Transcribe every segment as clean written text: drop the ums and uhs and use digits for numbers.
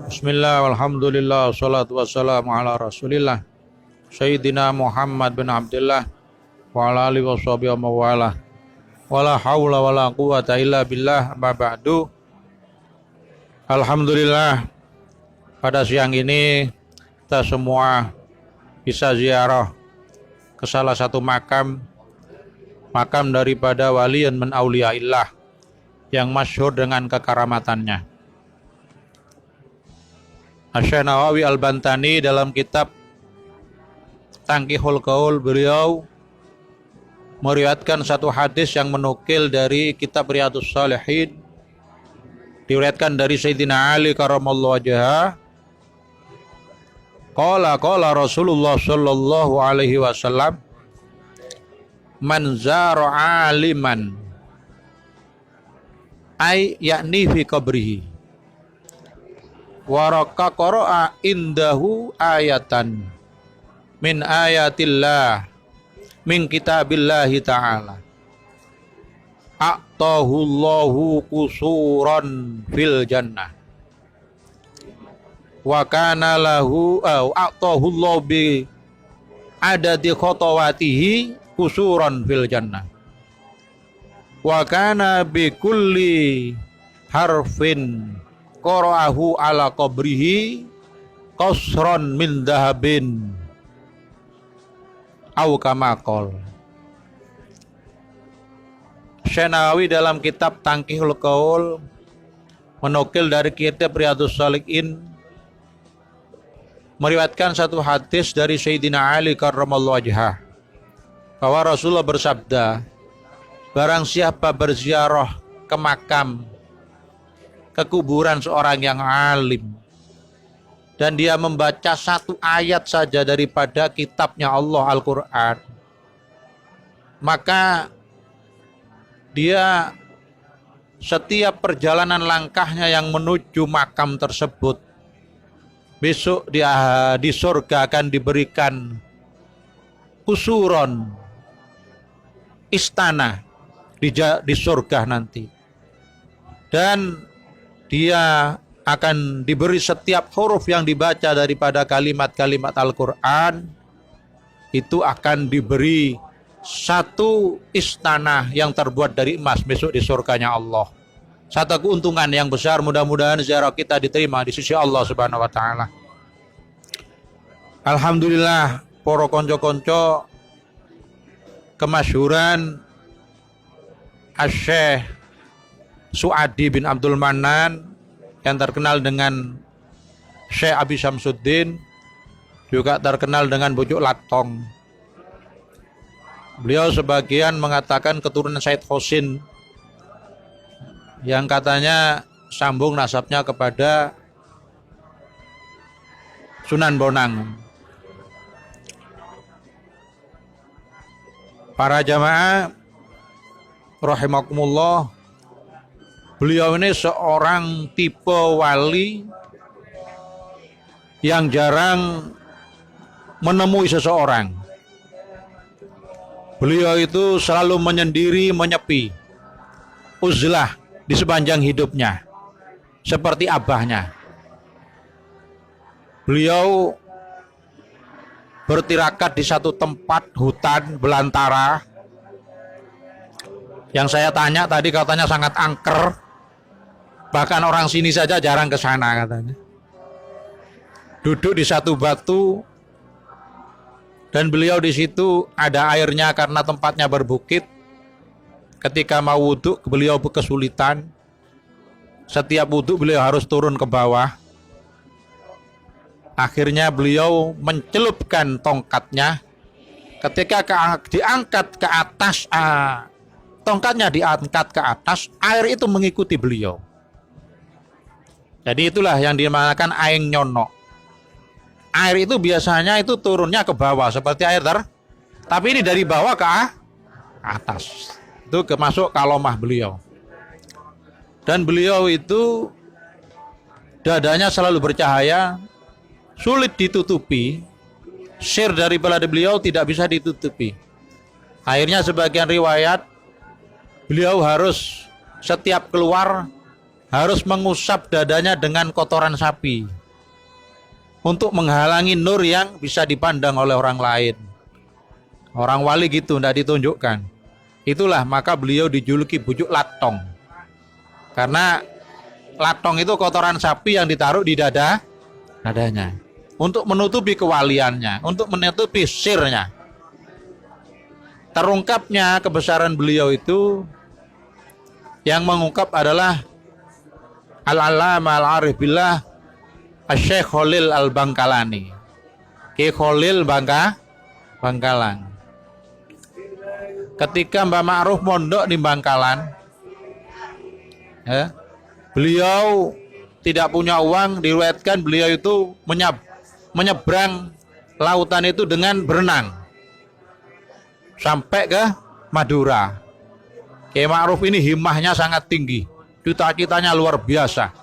Bismillah, walhamdulillah, wassalatu wassalamu ala rasulillah Sayyidina Muhammad bin Abdullah wa ala alihi wa sahbihi wa mawalah wala hawla wala quwata illa billah amma ba'du. Alhamdulillah, pada siang ini kita semua bisa ziarah ke salah satu makam daripada waliyan min auliyaillah yang masyhur dengan kekaramatannya. Asy-Syaikh Nawawi Al-Bantani dalam kitab Tanqihul Qaul, beliau meriwayatkan satu hadis yang menukil dari kitab Riyadhus Shalihin, diriwayatkan dari Sayyidina Ali karramallahu wajhah. Qala Rasulullah sallallahu alaihi wasallam, man zara aliman ay yakni fi qabrihi waraka qara'a indahu ayatan min ayatillah min kitabillahi ta'ala a'tahullahu qusuran fil jannah wa kana lahu a'tahullahu bi adadi khatawatihi qusuran fil jannah wa kana bi kulli harfin qara'ahu ala qabrihi qasran min dahabin au kama qol. Syekh Nawawi dalam kitab Tanqihul Qaul menukil dari kitab Riyadhus Shalihin meriwayatkan satu hadis dari Sayyidina Ali karramallahu wajhah bahwa Rasulullah bersabda, barang siapa berziarah ke makam, ke kuburan seorang yang alim, dan dia membaca satu ayat saja daripada kitabnya Allah Al-Quran, maka dia setiap perjalanan langkahnya yang menuju makam tersebut, besok dia di surga akan diberikan kusuron, istana di surga nanti, dan dia akan diberi setiap huruf yang dibaca daripada kalimat-kalimat Al-Quran itu akan diberi satu istana yang terbuat dari emas besok di surganya Allah. Satu keuntungan yang besar, mudah-mudahan ziarah kita diterima di sisi Allah Subhanahu wa taala. Alhamdulillah, para konco-konco, kemasyhuran Asy-Syaikh Su'adi bin Abdul Manan yang terkenal dengan Syekh Abi Syamsuddin, juga terkenal dengan Bujuk Latong. Beliau sebagian mengatakan keturunan Said Hosin yang katanya sambung nasabnya kepada Sunan Bonang. Para jamaah rahimakumullah, beliau ini seorang tipe wali yang jarang menemui seseorang. Beliau itu selalu menyendiri, menyepi, uzlah di sepanjang hidupnya, seperti abahnya. Beliau bertirakat di satu tempat hutan belantara yang saya tanya tadi, katanya sangat angker. Bahkan orang sini saja jarang ke sana katanya. Duduk di satu batu, dan beliau di situ ada airnya karena tempatnya berbukit. Ketika mau wudhu, beliau kesulitan. Setiap wudhu beliau harus turun ke bawah. Akhirnya beliau mencelupkan tongkatnya. Ketika diangkat ke atas, tongkatnya diangkat ke atas, air itu mengikuti beliau. Jadi itulah yang dinamakan aing nyono. Air itu biasanya itu turunnya ke bawah seperti air tapi ini dari bawah ke atas. Itu masuk kalomah beliau. Dan beliau itu dadanya selalu bercahaya, sulit ditutupi. Sir daripada beliau tidak bisa ditutupi. Akhirnya sebagian riwayat beliau harus setiap keluar harus mengusap dadanya dengan kotoran sapi untuk menghalangi nur yang bisa dipandang oleh orang lain. Orang wali gitu, tidak ditunjukkan. Itulah maka beliau dijuluki bujuk latong. Karena latong itu kotoran sapi yang ditaruh di dadanya. Untuk menutupi kewaliannya, untuk menutupi sirnya. Terungkapnya kebesaran beliau itu yang mengungkap adalah Al-Allamah Al-Arif Billah Syekh Khalil Al-Bangkalani. Ki Khalil Bangkalan. Ketika Mbah Ma'ruf mondok di Bangkalan, beliau tidak punya uang, diriwayatkan beliau itu menyeberang lautan itu dengan berenang sampai ke Madura. Ki Ma'ruf ini himmahnya sangat tinggi, cita-citanya luar biasa.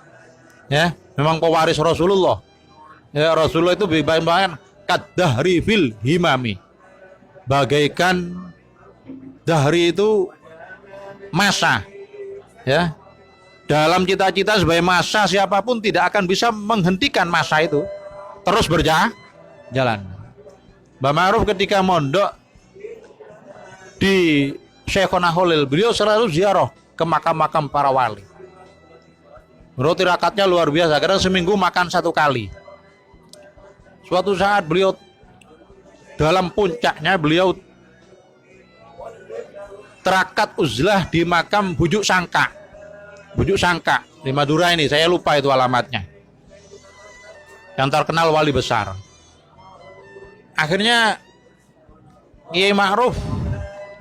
Ya, memang pewaris Rasulullah. Ya, Rasulullah itu bayangkan kadahri fil himami. Bagaikan dahri itu masa. Ya. Dalam cita-cita sebagai masa, siapapun tidak akan bisa menghentikan masa itu. Terus berjalan. Mbah Ma'ruf ketika mondok di Syekhona Khalil, beliau selalu ziarah ke makam-makam para wali. Menurut tirakatnya luar biasa, karena seminggu makan 1 kali. Suatu saat beliau dalam puncaknya, beliau terakat uzlah di makam Bujuk Sangka. Bujuk Sangka di Madura ini, saya lupa itu alamatnya. Yang terkenal wali besar. Akhirnya Kiai Ma'ruf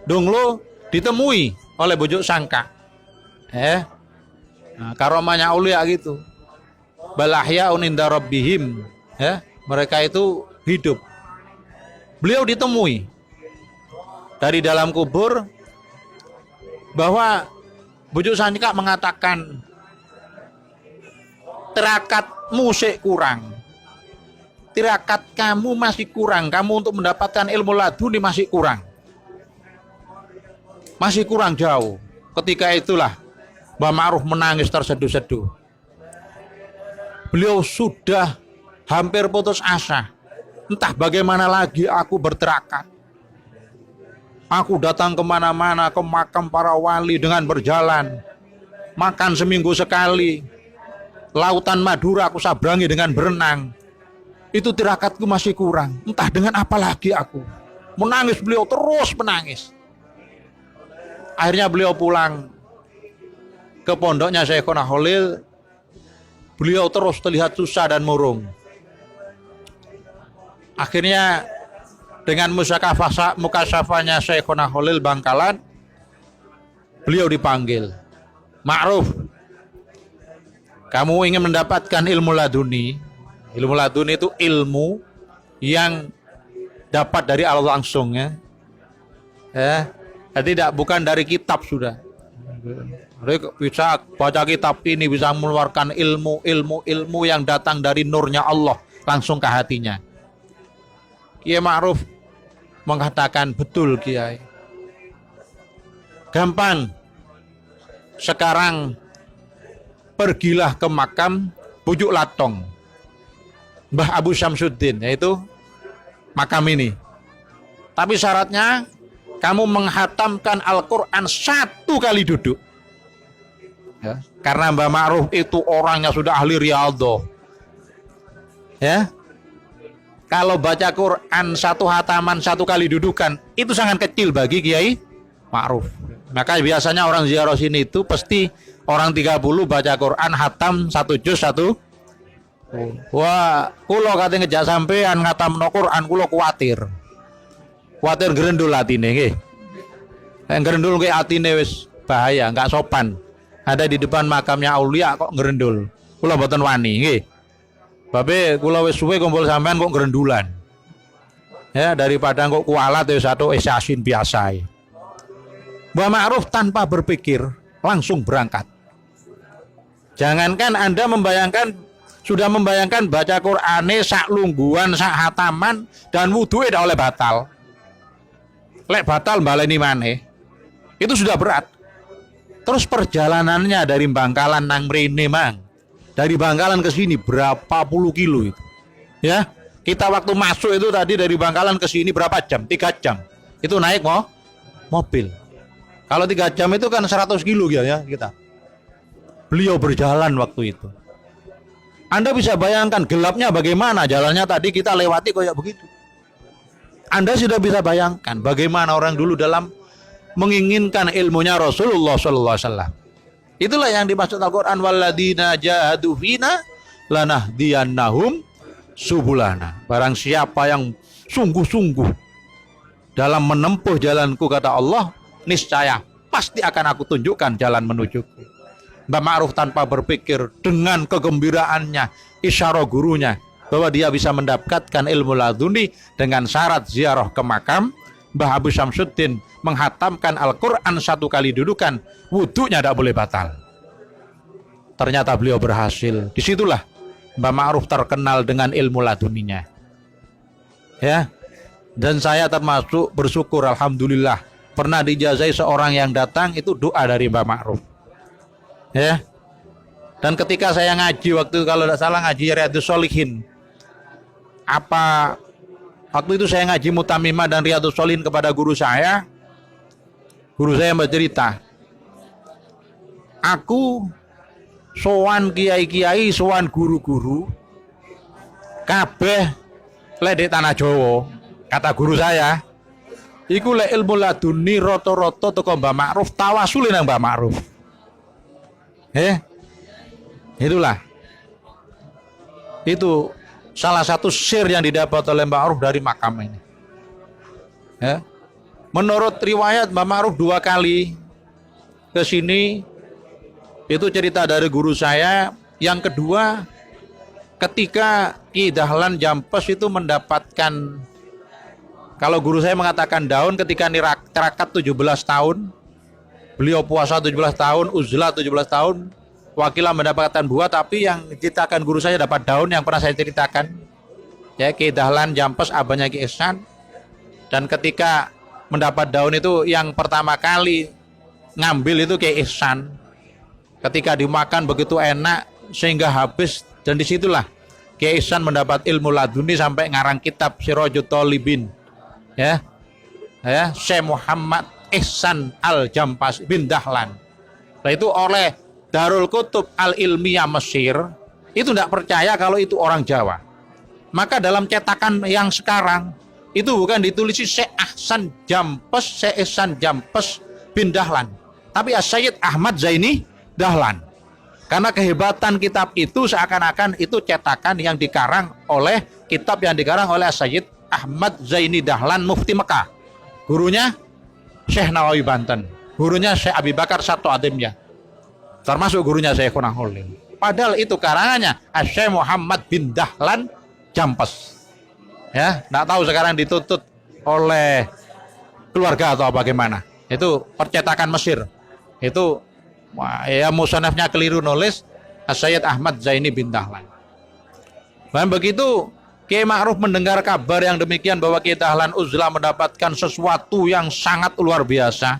Dunglo ditemui oleh Bujuk Sangka. Nah, karomahnya aulia gitu. Balahya uninda rabbihim. Mereka itu hidup. Beliau ditemui dari dalam kubur bahwa Bujuk Sangka mengatakan tirakatmu sik kurang. Tirakat kamu masih kurang. Kamu untuk mendapatkan ilmu laduni masih kurang. Masih kurang jauh. Ketika itulah Mbah Ma'ruf menangis terseduh-seduh. Beliau sudah hampir putus asa. Entah bagaimana lagi aku bertirakat. Aku datang kemana-mana, ke makam para wali dengan berjalan. Makan seminggu sekali. Lautan Madura aku sabrangi dengan berenang. Itu tirakatku masih kurang. Entah dengan apa lagi aku. Menangis beliau, terus menangis. Akhirnya beliau pulang ke pondoknya Syekhona Khalil. Beliau terus terlihat susah dan murung. Akhirnya dengan mukasyafahnya Syekhona Khalil Bangkalan, beliau dipanggil. Ma'ruf, kamu ingin mendapatkan ilmu laduni. Ilmu laduni itu ilmu yang dapat dari Allah langsung, ya. Tidak, bukan dari kitab sudah. Bisa baca kitab ini, bisa mengeluarkan ilmu yang datang dari nurnya Allah langsung ke hatinya. Kiai Ma'ruf mengatakan, betul Kiai. Gampang. Sekarang pergilah ke makam Bujuk Latong Mbah Abu Syamsuddin, yaitu makam ini. Tapi syaratnya kamu menghatamkan Al-Quran 1 kali duduk. Ya, karena Mbah Ma'ruf itu orangnya sudah ahli riyadhah. Ya. Kalau baca Quran 1 hataman 1 kali dudukan, itu sangat kecil bagi Kiai Ma'ruf. Maka biasanya orang ziarah sini itu pasti orang 30 baca Quran hatam 1 juz 1. Wah, kula kate ngejak sampean ngatamno Quran kula kuwatir. Kuwatir grendul atine nggih. Nek grendul kuwi atine wis bahaya, enggak sopan. Ada di depan makamnya aulia kok ngerendul. Kula mboten wani nggih. Babe kula wis suwe kumpul sampean kok gerendulan. Ya, daripada kok kualat wis satu assassin biasa. Mbah Ma'ruf tanpa berpikir langsung berangkat. Jangankan Anda sudah membayangkan baca Qur'ane sak lungguhan, sak hataman dan wudu'e dak oleh batal. Lek batal baleni maneh. Itu sudah berat. Terus perjalanannya dari Bangkalan nang mrene mang. Dari Bangkalan ke sini berapa puluh kilo itu. Ya. Kita waktu masuk itu tadi dari Bangkalan ke sini berapa jam? 3 jam. Itu naik mobil. Kalau 3 jam itu kan 100 kilo ya kita. Beliau berjalan waktu itu. Anda bisa bayangkan gelapnya bagaimana jalannya tadi kita lewati kayak begitu. Anda sudah bisa bayangkan bagaimana orang dulu dalam menginginkan ilmunya Rasulullah sallallahu alaihi wasallam. Itulah yang dimaksud Al-Qur'an, walladzina jahadu fina lanahdiyannahum subulana. Barang siapa yang sungguh-sungguh dalam menempuh jalanku, kata Allah, niscaya pasti akan aku tunjukkan jalan menujuku. Mbak Ma'ruf tanpa berpikir, dengan kegembiraannya, isyarah gurunya bahwa dia bisa mendapatkan ilmu laduni dengan syarat ziarah ke makam Mbah Abu Syamsuddin, menghatamkan Al-Quran 1 kali dudukan, wudhunya tidak boleh batal. Ternyata beliau berhasil. Disitulah Mbah Ma'ruf terkenal dengan ilmu laduninya. Ya, dan saya termasuk bersyukur, alhamdulillah, pernah dijazai seorang yang datang itu doa dari Mbah Ma'ruf. Ya, dan ketika saya ngaji waktu, kalau tidak salah ngaji Riyadhus Shalihin, waktu itu saya ngaji Mutamimah dan Riyadhus Shalihin kepada guru saya bercerita, aku sowan kiai-kiai, sowan guru-guru, kabeh ledek tanah Jawa, kata guru saya, iku lek ilmu laduni roto-roto teko Mbah Ma'ruf, tawasule nang Mbah Ma'ruf. Itulah. Itu salah satu sir yang didapat oleh Mbah Ma'ruf dari makam ini. Ya. Menurut riwayat Mbah Ma'ruf 2 kali ke sini, itu cerita dari guru saya. Yang kedua, ketika Ki Dahlan Jampes itu mendapatkan, kalau guru saya mengatakan daun ketika tirakat 17 tahun, beliau puasa 17 tahun, uzlah 17 tahun, wakilah mendapatkan buah, tapi yang diceritakan guru saya dapat daun yang pernah saya ceritakan. Ya, Ki Dahlan Jampes abahnya Ki Ihsan. Dan ketika mendapat daun itu yang pertama kali ngambil itu Ki Ihsan. Ketika dimakan begitu enak sehingga habis, dan disitulah Ki Ihsan mendapat ilmu laduni sampai ngarang kitab Sirajut Thalibin. Ya. Syekh Muhammad Ihsan Al-Jampas bin Dahlan. Nah, itu oleh Darul Kutub Al-Ilmiyah Mesir itu tidak percaya kalau itu orang Jawa. Maka dalam cetakan yang sekarang itu bukan ditulis Syekh Ihsan Jampes bin Dahlan, tapi Sayyid Ahmad Zaini Dahlan. Karena kehebatan kitab itu seakan-akan itu cetakan yang dikarang oleh Sayyid Ahmad Zaini Dahlan, Mufti Mekah. Gurunya Syekh Nawawi Banten, gurunya Syekh Abi Bakar Sato Ademya, termasuk gurunya Syekh Khonahulil. Padahal itu karangannya Syekh Muhammad bin Dahlan Jampes. Ya, tidak tahu sekarang dituntut oleh keluarga atau bagaimana. Itu percetakan Mesir. Itu ya musannafnya keliru nulis Sayyid Ahmad Zaini bin Dahlan. Dan begitu Kiai Ma'ruf mendengar kabar yang demikian bahwa Ki Dahlan Uzlah mendapatkan sesuatu yang sangat luar biasa.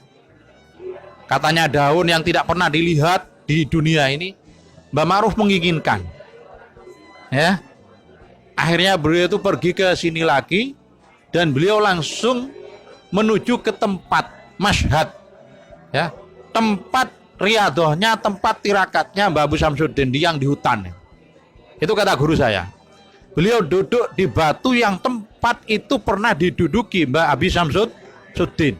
Katanya daun yang tidak pernah dilihat di dunia ini. Mbah Ma'ruf menginginkan. Ya. Akhirnya beliau itu pergi ke sini lagi dan beliau langsung menuju ke tempat Mashhad. Ya. Tempat riadohnya, tempat tirakatnya Mbah Abu Syamsuddin yang di hutan. Itu kata guru saya. Beliau duduk di batu yang tempat itu pernah diduduki Mbah Abi Syamsuddin.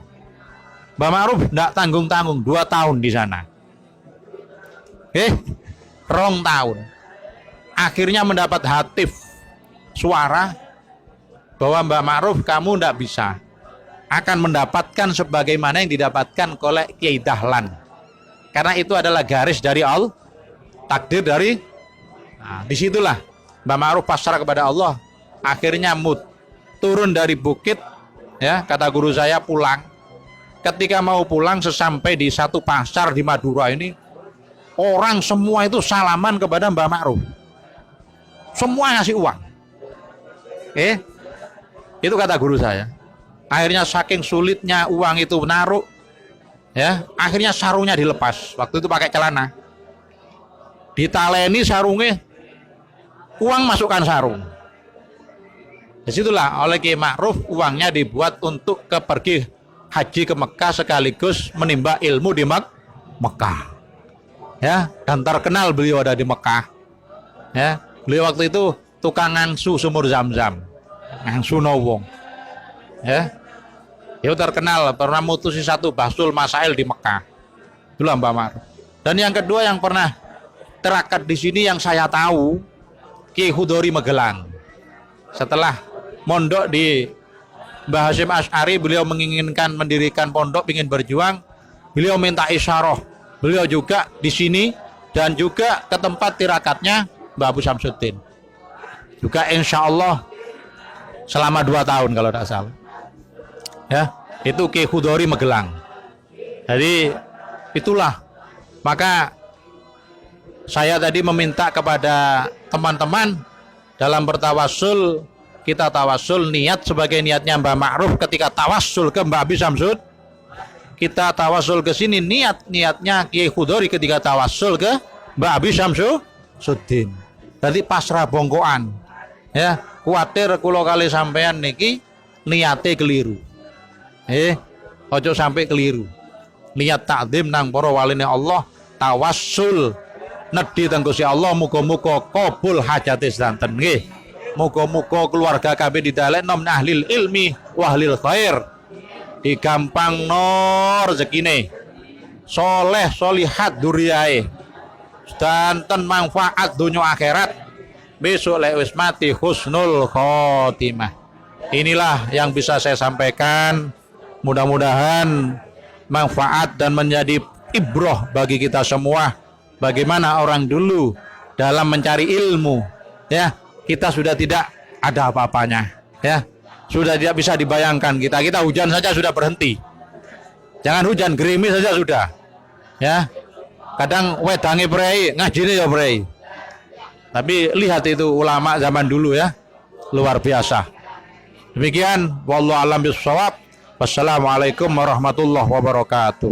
Mbah Ma'ruf tidak tanggung-tanggung 2 tahun di sana. 2 tahun. Akhirnya mendapat hatif suara bahwa Mbah Ma'ruf, kamu tidak bisa akan mendapatkan sebagaimana yang didapatkan oleh Kiai Dahlan. Karena itu adalah garis dari Allah, takdir dari. Nah, disitulah Mbah Ma'ruf pasrah kepada Allah. Akhirnya turun dari bukit, ya, kata guru saya, pulang. Ketika mau pulang, sesampai di satu pasar di Madura ini, orang semua itu salaman kepada Mbah Ma'ruf. Semua ngasih uang. Itu kata guru saya. Akhirnya saking sulitnya uang itu naruh, Ya, akhirnya sarungnya dilepas. Waktu itu pakai celana. Ditaleni sarungnya, uang masukkan sarung. Disitulah oleh Kiai Ma'ruf uangnya dibuat untuk pergi haji ke Mekah sekaligus menimba ilmu di Mekah. Ya, dan terkenal beliau ada di Mekah. Ya, beliau waktu itu tukang ngangsu sumur Zam-Zam, ngangsu wong. Ya, dia terkenal pernah mutusi satu bahsul masail di Mekah. Itulah Mbak Ma'ruf. Dan yang kedua yang pernah terakat di sini yang saya tahu, Kiai Hudori Magelang. Setelah mondok di Mbah Hasyim Asy'ari, beliau menginginkan mendirikan pondok, ingin berjuang. Beliau minta isyarah. Beliau juga di sini dan juga ke tempat tirakatnya Mbah Abu Syamsuddin. Juga insya Allah selama 2 tahun kalau tidak salah. Ya, itu Kiai Hudori Magelang. Jadi itulah, maka saya tadi meminta kepada teman-teman dalam bertawasul, kita tawasul niat sebagai niatnya Mbah Ma'ruf ketika tawasul ke Mbah Abi Syamsud. Kita tawasul ke sini niatnya Kiai Hudori ketika tawasul ke Mbah Abi Syamsuddin. Tadi pasrah bongkoan. Ya, kuatir kula kali sampean niki niate keliru. Ojo sampai keliru. Niat takdim nang para waline Allah, tawassul nedhi teng Gusti Allah, muga-muga kabul hajate sedanten nggih. Muga-muga keluarga kabeh didalekno min ahlil ilmi wa ahlil khair. Digampang no rezekine. Soleh solihat duriyae. Sedanten manfaat dunya akhirat. Besok lek wis mati husnul khotimah. Inilah yang bisa saya sampaikan. Mudah-mudahan manfaat dan menjadi ibroh bagi kita semua. Bagaimana orang dulu dalam mencari ilmu, ya, kita sudah tidak ada apa-apanya, ya, sudah tidak bisa dibayangkan kita hujan saja sudah berhenti, jangan hujan, gerimis saja sudah, ya, kadang wedangi prei ngajine ya prei, tapi lihat itu ulama zaman dulu, ya, luar biasa. Demikian, wallahu a'lam bishawab. Wassalamualaikum warahmatullahi wabarakatuh.